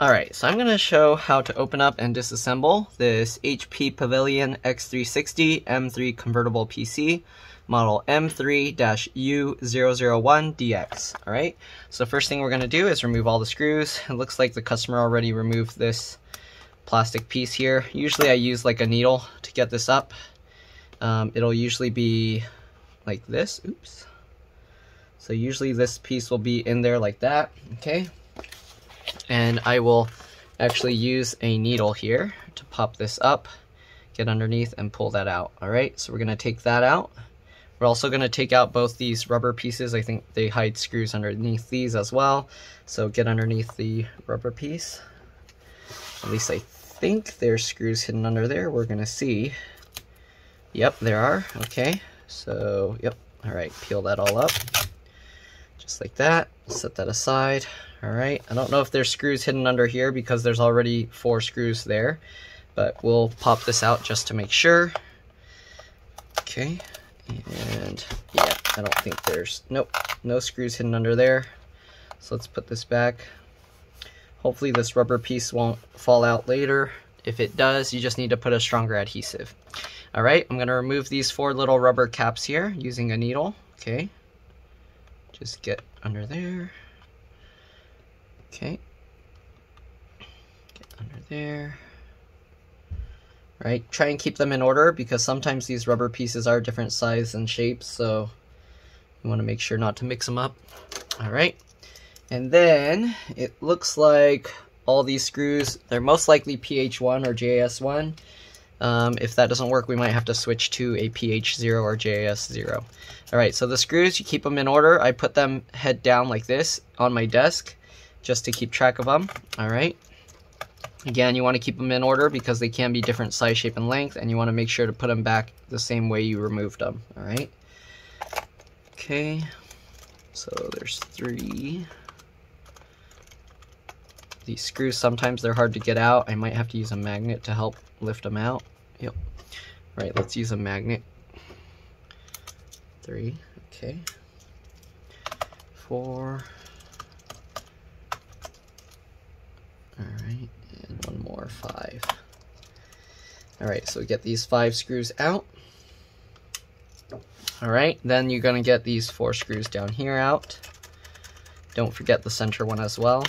Alright, so I'm going to show how to open up and disassemble this HP Pavilion x360 M3 Convertible PC, model m3-u001dx. Alright, so first thing we're going to do is remove all the screws. It looks like the customer already removed this plastic piece here. Usually I use like a needle to get this up. It'll usually be like this. Oops. So usually this piece will be in there like that. Okay. And I will actually use a needle here to pop this up, get underneath, and pull that out. Alright, so we're going to take that out. We're also going to take out both these rubber pieces. I think they hide screws underneath these as well. So get underneath the rubber piece. At least I think there's screws hidden under there. We're going to see. Yep, there are. Okay, so yep. Alright, peel that all up. Just like that. Set that aside. Alright, I don't know if there's screws hidden under here because there's already 4 screws there, but we'll pop this out just to make sure. Okay, and yeah, I don't think there's, nope, no screws hidden under there. So let's put this back. Hopefully this rubber piece won't fall out later. If it does, you just need to put a stronger adhesive. Alright, I'm going to remove these 4 little rubber caps here using a needle. Okay, just get under there. Okay, get under there. Right, try and keep them in order because sometimes these rubber pieces are different size and shapes, so you want to make sure not to mix them up. Alright, and then it looks like all these screws, they're most likely PH1 or JS1. If that doesn't work, we might have to switch to a PH0 or JS0. Alright, so the screws, you keep them in order. I put them head down like this on my desk, just to keep track of them. Alright, again, you want to keep them in order because they can be different size, shape, and length, and you want to make sure to put them back the same way you removed them. Alright, okay, so there's 3. These screws, sometimes they're hard to get out. I might have to use a magnet to help lift them out. Yep. Right, let's use a magnet. 3, okay, 4. Alright, and one more, 5. Alright, so we get these 5 screws out. Alright, then you're going to get these 4 screws down here out. Don't forget the center one as well.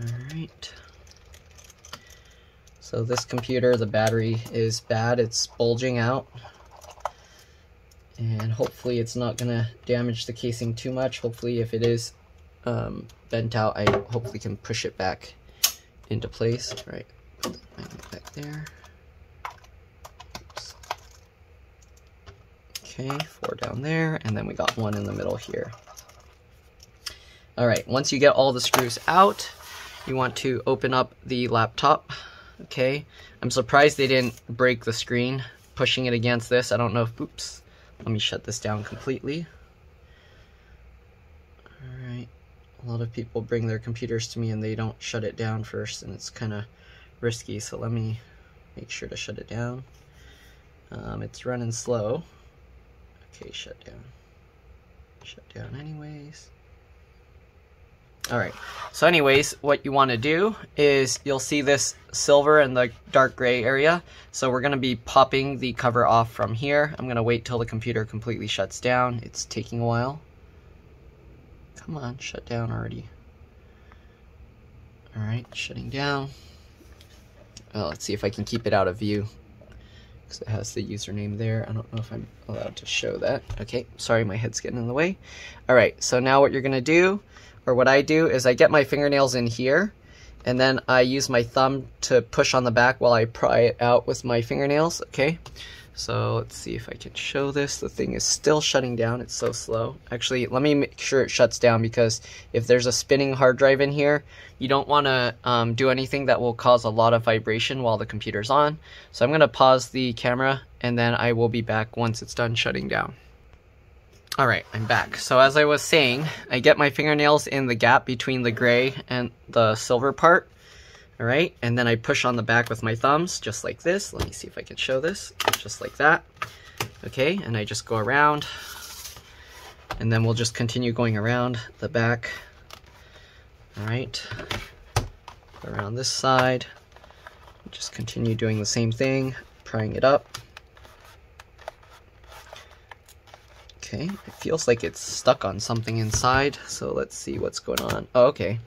Alright. So this computer, the battery is bad. It's bulging out. And hopefully it's not going to damage the casing too much. Hopefully if it is bent out, I hopefully can push it back into place. All right, put the magnet back there. Oops. Okay, 4 down there, and then we got 1 in the middle here. All right, once you get all the screws out, you want to open up the laptop. Okay, I'm surprised they didn't break the screen pushing it against this. I don't know if, oops, let me shut this down completely. Alright, a lot of people bring their computers to me and they don't shut it down first, and it's kind of risky, so let me make sure to shut it down. It's running slow. Okay, shut down. Shut down anyways. Alright, so anyways, what you want to do is you'll see this silver and the dark gray area. So we're going to be popping the cover off from here. I'm going to wait till the computer completely shuts down. It's taking a while. Come on, shut down already. Alright, shutting down. Well, let's see if I can keep it out of view, because it has the username there. I don't know if I'm allowed to show that. Okay, sorry, my head's getting in the way. Alright, so now what you're going to do, or what I do, is I get my fingernails in here, and then I use my thumb to push on the back while I pry it out with my fingernails. Okay, so let's see if I can show this. The thing is still shutting down. It's so slow. Actually, let me make sure it shuts down, because if there's a spinning hard drive in here, you don't want to do anything that will cause a lot of vibration while the computer's on. So I'm going to pause the camera, and then I will be back once it's done shutting down. Alright, I'm back. So as I was saying, I get my fingernails in the gap between the gray and the silver part. Alright, and then I push on the back with my thumbs, just like this. Let me see if I can show this. Just like that. Okay, and I just go around. And then we'll just continue going around the back All right, around this side, just continue doing the same thing, prying it up. Okay, it feels like it's stuck on something inside, so let's see what's going on. Oh, okay.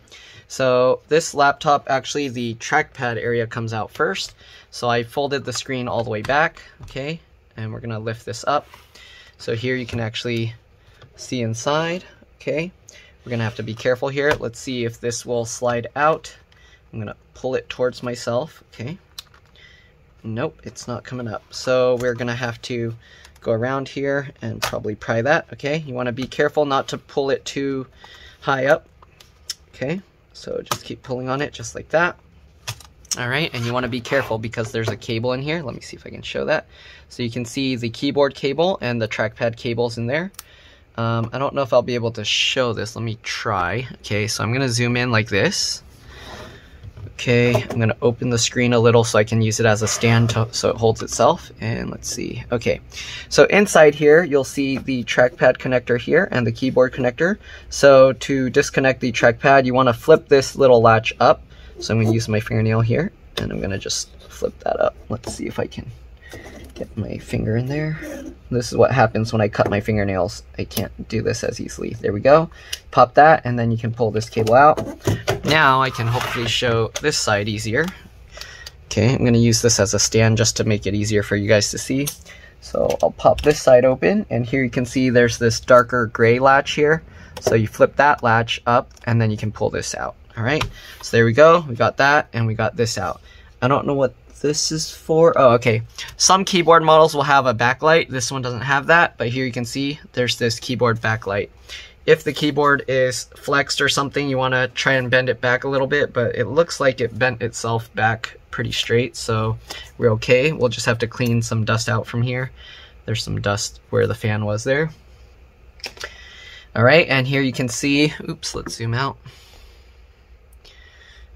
So this laptop, actually the trackpad area comes out first. So I folded the screen all the way back, okay? And we're gonna lift this up. So here you can actually see inside, okay? We're gonna have to be careful here. Let's see if this will slide out. I'm gonna pull it towards myself, okay? Nope, it's not coming up. So we're gonna have to go around here and probably pry that, okay? You wanna be careful not to pull it too high up, okay? So just keep pulling on it just like that. All right, and you want to be careful because there's a cable in here. Let me see if I can show that. So you can see the keyboard cable and the trackpad cables in there. I don't know if I'll be able to show this. Let me try. Okay, so I'm going to zoom in like this. Okay, I'm going to open the screen a little so I can use it as a stand so it holds itself. And let's see. Okay, so inside here, you'll see the trackpad connector here and the keyboard connector. So to disconnect the trackpad, you want to flip this little latch up. So I'm going to use my fingernail here and I'm going to just flip that up. Let's see if I can get my finger in there. This is what happens when I cut my fingernails. I can't do this as easily. There we go. Pop that and then you can pull this cable out. Now I can hopefully show this side easier. Okay, I'm going to use this as a stand just to make it easier for you guys to see. So I'll pop this side open and here you can see there's this darker gray latch here. So you flip that latch up and then you can pull this out. All right, so there we go. We got that and we got this out. I don't know what this is for. Oh, okay. Some keyboard models will have a backlight. This one doesn't have that, but here you can see there's this keyboard backlight. If the keyboard is flexed or something, you want to try and bend it back a little bit, but it looks like it bent itself back pretty straight, so we're okay. We'll just have to clean some dust out from here. There's some dust where the fan was there. All right, and here you can see, oops, let's zoom out.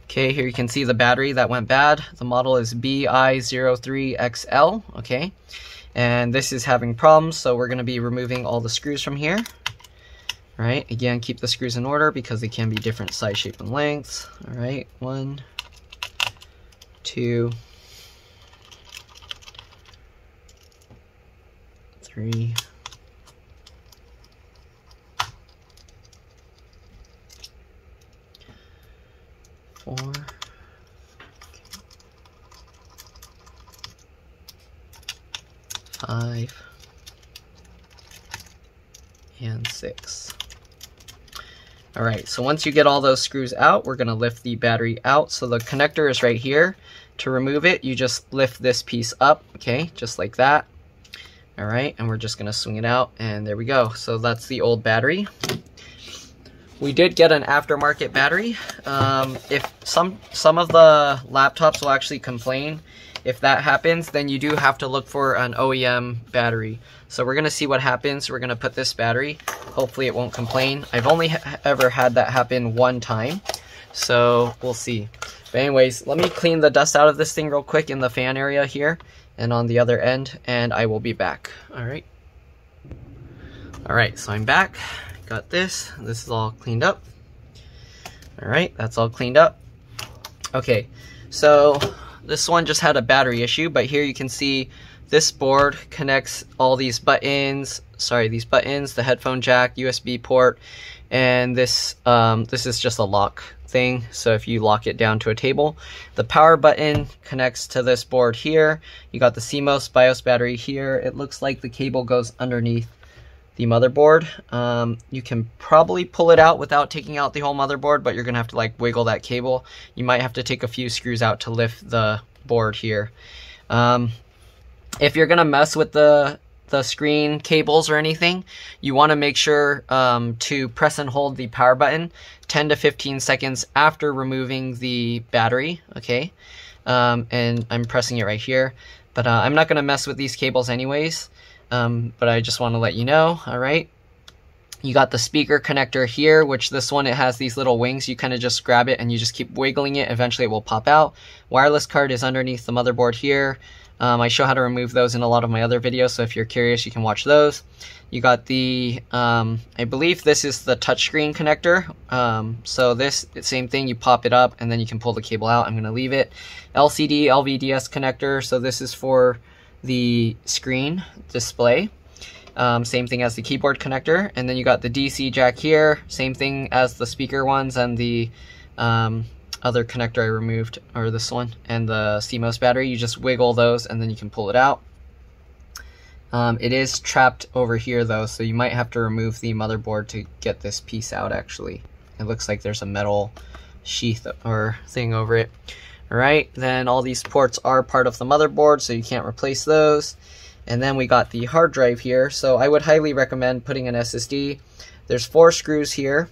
Okay, here you can see the battery that went bad. The model is BI03XL, okay? And this is having problems, so we're gonna be removing all the screws from here. All right, again, keep the screws in order because they can be different size, shape, and lengths. All right, 1, 2, 3, 4, 5, and 6. All right, so once you get all those screws out, we're gonna lift the battery out. So the connector is right here. To remove it, you just lift this piece up, okay, just like that. All right, and we're just gonna swing it out, and there we go. So that's the old battery. We did get an aftermarket battery. If some of the laptops will actually complain. If that happens, then you do have to look for an OEM battery. So we're gonna see what happens. We're gonna put this battery. Hopefully it won't complain. I've only ever had that happen one time, so we'll see. But anyways, let me clean the dust out of this thing real quick in the fan area here and on the other end, and I will be back. All right, so I'm back. Got this. This is all cleaned up. All right, that's all cleaned up. Okay, so this one just had a battery issue, but here you can see this board connects all these buttons. Sorry, these buttons, the headphone jack, USB port, and this is just a lock thing. So if you lock it down to a table, the power button connects to this board here. You got the Cmos BIOS battery here. It looks like the cable goes underneath the motherboard. You can probably pull it out without taking out the whole motherboard, but you're gonna have to like wiggle that cable. You might have to take a few screws out to lift the board here. If you're gonna mess with the screen cables or anything, you want to make sure to press and hold the power button 10 to 15 seconds after removing the battery, okay? And I'm pressing it right here, but I'm not gonna mess with these cables anyways. But I just want to let you know. All right, you got the speaker connector here, which this one, it has these little wings. You kind of just grab it and you just keep wiggling it. Eventually it will pop out. Wireless card is underneath the motherboard here. I show how to remove those in a lot of my other videos, so if you're curious, you can watch those. You got the, I believe this is the touchscreen connector. So this, same thing, you pop it up and then you can pull the cable out. I'm going to leave it. LCD LVDS connector, so this is for the screen display. Same thing as the keyboard connector. And then you got the DC jack here, same thing as the speaker ones and the other connector I removed, or this one, and the Cmos battery. You just wiggle those and then you can pull it out. It is trapped over here though, so you might have to remove the motherboard to get this piece out actually. It looks like there's a metal sheath or thing over it. Alright, then all these ports are part of the motherboard, so you can't replace those. And then we got the hard drive here, so I would highly recommend putting an SSD. There's 4 screws here.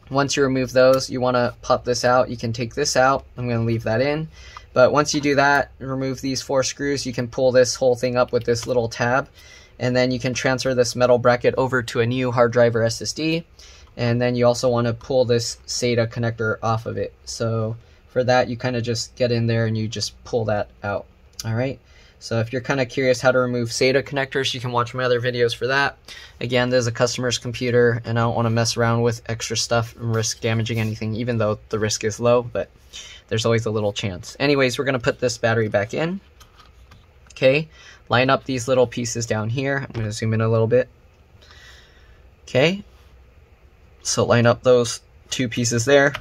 Once you remove those, you want to pop this out. You can take this out. I'm going to leave that in. But once you do that, remove these 4 screws, you can pull this whole thing up with this little tab. And then you can transfer this metal bracket over to a new hard drive or SSD. And then you also want to pull this SATA connector off of it. So for that, you kind of just get in there and you just pull that out. All right. So if you're kind of curious how to remove SATA connectors, you can watch my other videos for that. Again, this is a customer's computer, and I don't want to mess around with extra stuff and risk damaging anything, even though the risk is low, but there's always a little chance. Anyways, we're going to put this battery back in. Okay, line up these little pieces down here. I'm going to zoom in a little bit. Okay, so line up those 2 pieces there.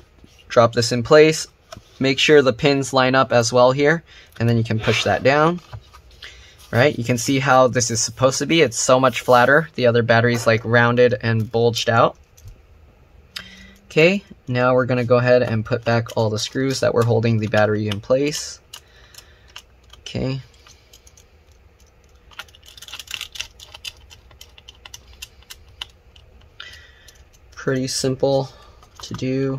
Drop this in place. Make sure the pins line up as well here, and then you can push that down. Right, you can see how this is supposed to be. It's so much flatter. The other battery's like rounded and bulged out. Okay, now we're gonna go ahead and put back all the screws that were holding the battery in place. Okay. Pretty simple to do.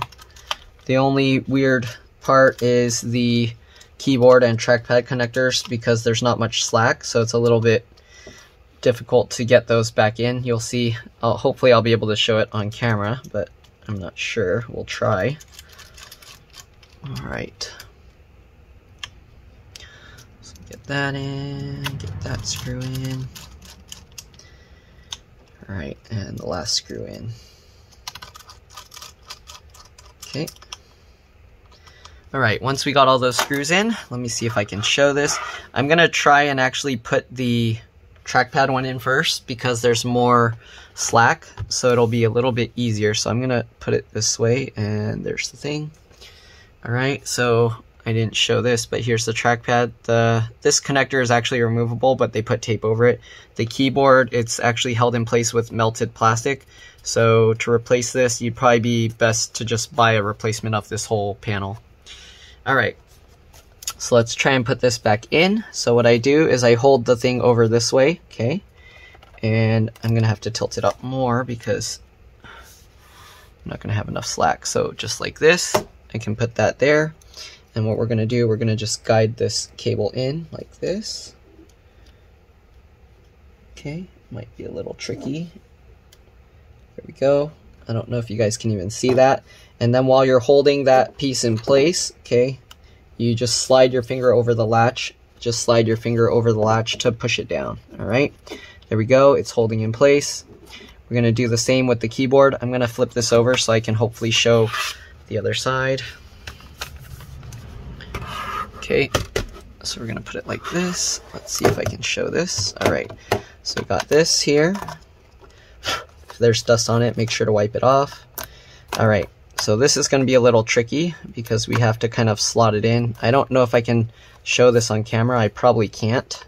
The only weird part is the keyboard and trackpad connectors, because there's not much slack, so it's a little bit difficult to get those back in. You'll see, hopefully I'll be able to show it on camera, but I'm not sure. We'll try. Alright. So get that in, get that screw in. Alright, and the last screw in. Okay. Alright, once we got all those screws in, let me see if I can show this. I'm going to try and actually put the trackpad one in first, because there's more slack, so it'll be a little bit easier. So I'm going to put it this way, and there's the thing. Alright, so I didn't show this, but here's the trackpad. This connector is actually removable, but they put tape over it. The keyboard, it's actually held in place with melted plastic. So to replace this, you'd probably be best to just buy a replacement of this whole panel. Alright, so let's try and put this back in. So what I do is I hold the thing over this way, okay? And I'm going to have to tilt it up more because I'm not going to have enough slack. So just like this, I can put that there. And what we're going to do, we're going to just guide this cable in like this. Okay, might be a little tricky. There we go. I don't know if you guys can even see that. And then while you're holding that piece in place, okay, you just slide your finger over the latch. Just slide your finger over the latch to push it down. All right, there we go. It's holding in place. We're going to do the same with the keyboard. I'm going to flip this over so I can hopefully show the other side. Okay, so we're going to put it like this. Let's see if I can show this. All right, so we got this here. If there's dust on it, make sure to wipe it off. All right. So this is going to be a little tricky because we have to kind of slot it in. I don't know if I can show this on camera. I probably can't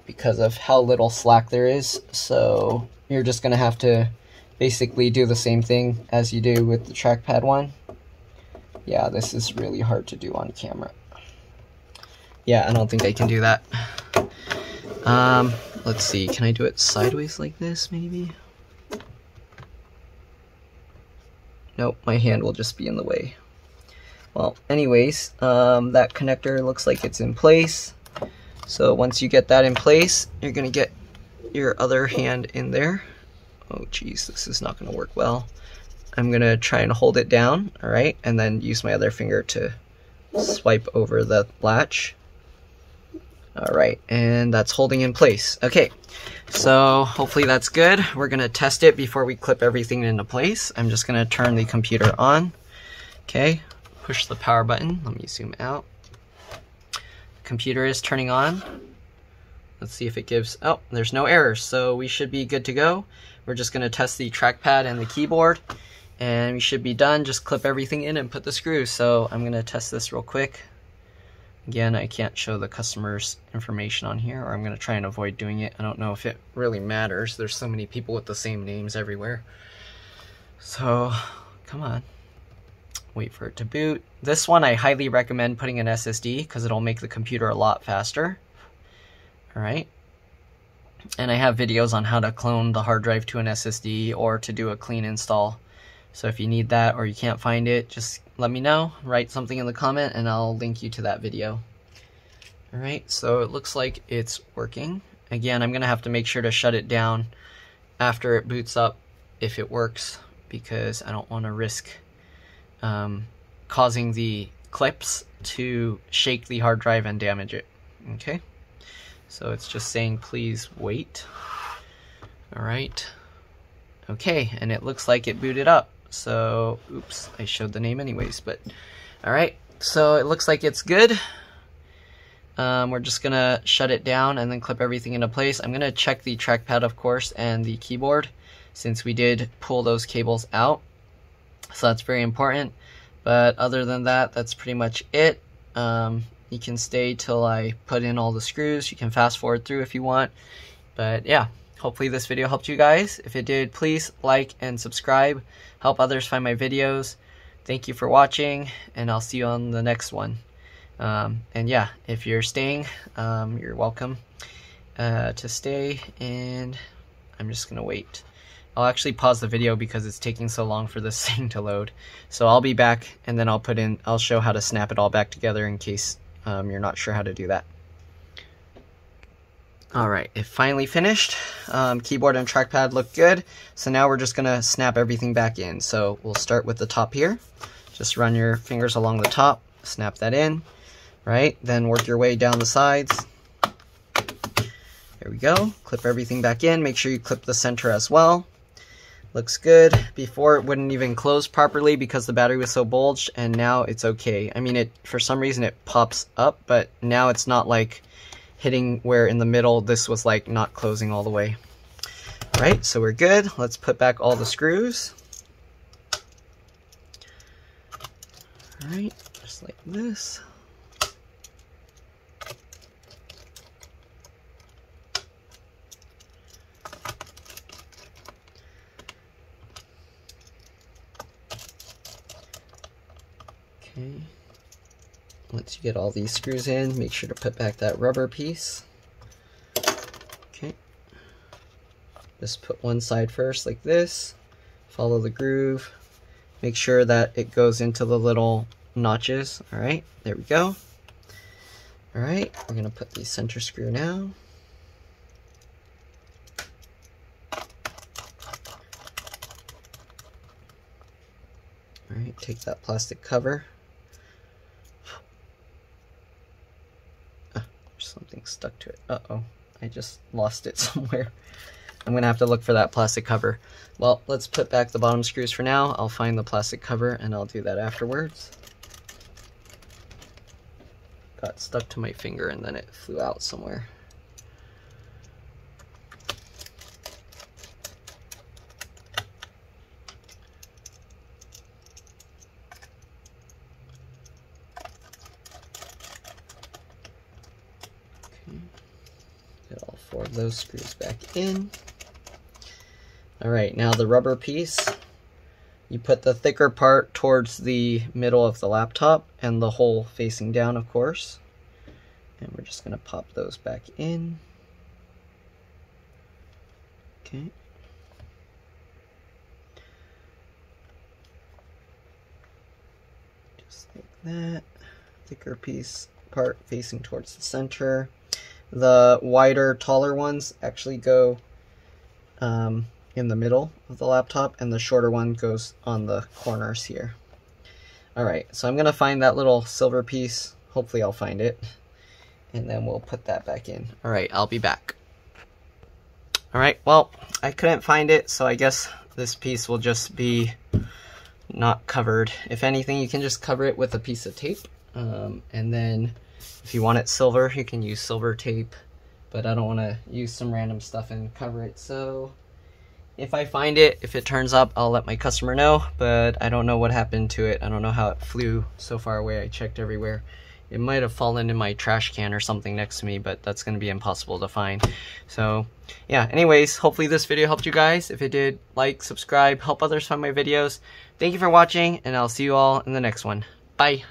because of how little slack there is. So you're just going to have to basically do the same thing as you do with the trackpad one. Yeah, this is really hard to do on camera. Yeah, I don't think I can do that. Let's see. Can I do it sideways like this maybe? Nope, my hand will just be in the way. Well, anyways, that connector looks like it's in place. So once you get that in place, you're going to get your other hand in there. Oh geez, this is not going to work well. I'm going to try and hold it down, alright, and then use my other finger to swipe over the latch. Alright, and that's holding in place. Okay, so hopefully that's good. We're going to test it before we clip everything into place. I'm just going to turn the computer on. Okay, push the power button. Let me zoom out. Computer is turning on. Let's see if it gives, oh, there's no errors, so we should be good to go. We're just going to test the trackpad and the keyboard, and we should be done. Just clip everything in and put the screws. So I'm going to test this real quick. Again, I can't show the customer's information on here, or I'm going to try and avoid doing it. I don't know if it really matters. There's so many people with the same names everywhere. So, come on. Wait for it to boot. This one I highly recommend putting an SSD because it'll make the computer a lot faster. Alright. And I have videos on how to clone the hard drive to an SSD or to do a clean install. So if you need that or you can't find it, just let me know. Write something in the comment and I'll link you to that video. Alright, so it looks like it's working. Again, I'm going to have to make sure to shut it down after it boots up if it works, because I don't want to risk causing the clips to shake the hard drive and damage it. Okay, so it's just saying please wait. Alright, okay, and it looks like it booted up. So, oops, I showed the name anyways, but alright, so it looks like it's good. We're just gonna shut it down and then clip everything into place. I'm gonna check the trackpad, of course, and the keyboard, since we did pull those cables out. So that's very important. But other than that, that's pretty much it. You can stay till I put in all the screws. You can fast forward through if you want. But yeah, hopefully this video helped you guys. If it did, please like and subscribe. Help others find my videos. Thank you for watching, and I'll see you on the next one. And yeah, if you're staying, you're welcome to stay, and I'm just gonna wait. I'll actually pause the video because it's taking so long for this thing to load. So I'll be back, and then I'll show how to snap it all back together in case you're not sure how to do that. Alright, it finally finished. Keyboard and trackpad look good. So now we're just gonna snap everything back in. So we'll start with the top here. Just run your fingers along the top, snap that in, right? Then work your way down the sides. There we go. Clip everything back in. Make sure you clip the center as well. Looks good. Before it wouldn't even close properly because the battery was so bulged, and now it's okay. I mean, for some reason it pops up, but now it's not like hitting where in the middle this was like not closing all the way. Right, so we're good. Let's put back all the screws. Alright, just like this. Okay. Once you get all these screws in, make sure to put back that rubber piece. Okay. Just put one side first like this. Follow the groove. Make sure that it goes into the little notches. Alright, there we go. Alright, we're going to put the center screw now. Alright, take that plastic cover. Something stuck to it. Uh-oh, I just lost it somewhere. I'm gonna have to look for that plastic cover. Well, let's put back the bottom screws for now. I'll find the plastic cover and I'll do that afterwards. Got stuck to my finger and then it flew out somewhere. Get all four of those screws back in. Alright, now the rubber piece. You put the thicker part towards the middle of the laptop and the hole facing down, of course. And we're just going to pop those back in. Okay. Just like that. Thicker piece part facing towards the center. The wider, taller ones actually go in the middle of the laptop, and the shorter one goes on the corners here. Alright, so I'm going to find that little silver piece. Hopefully I'll find it. and then we'll put that back in. All right, I'll be back. All right, well, I couldn't find it, so I guess this piece will just be not covered. If anything, you can just cover it with a piece of tape, and then if you want it silver, you can use silver tape, but I don't want to use some random stuff and cover it. So if I find it, if it turns up, I'll let my customer know, but I don't know what happened to it. I don't know how it flew so far away. I checked everywhere. It might have fallen in my trash can or something next to me, but that's going to be impossible to find. So yeah, anyways, hopefully this video helped you guys. If it did, like, subscribe, help others find my videos. Thank you for watching, and I'll see you all in the next one. Bye.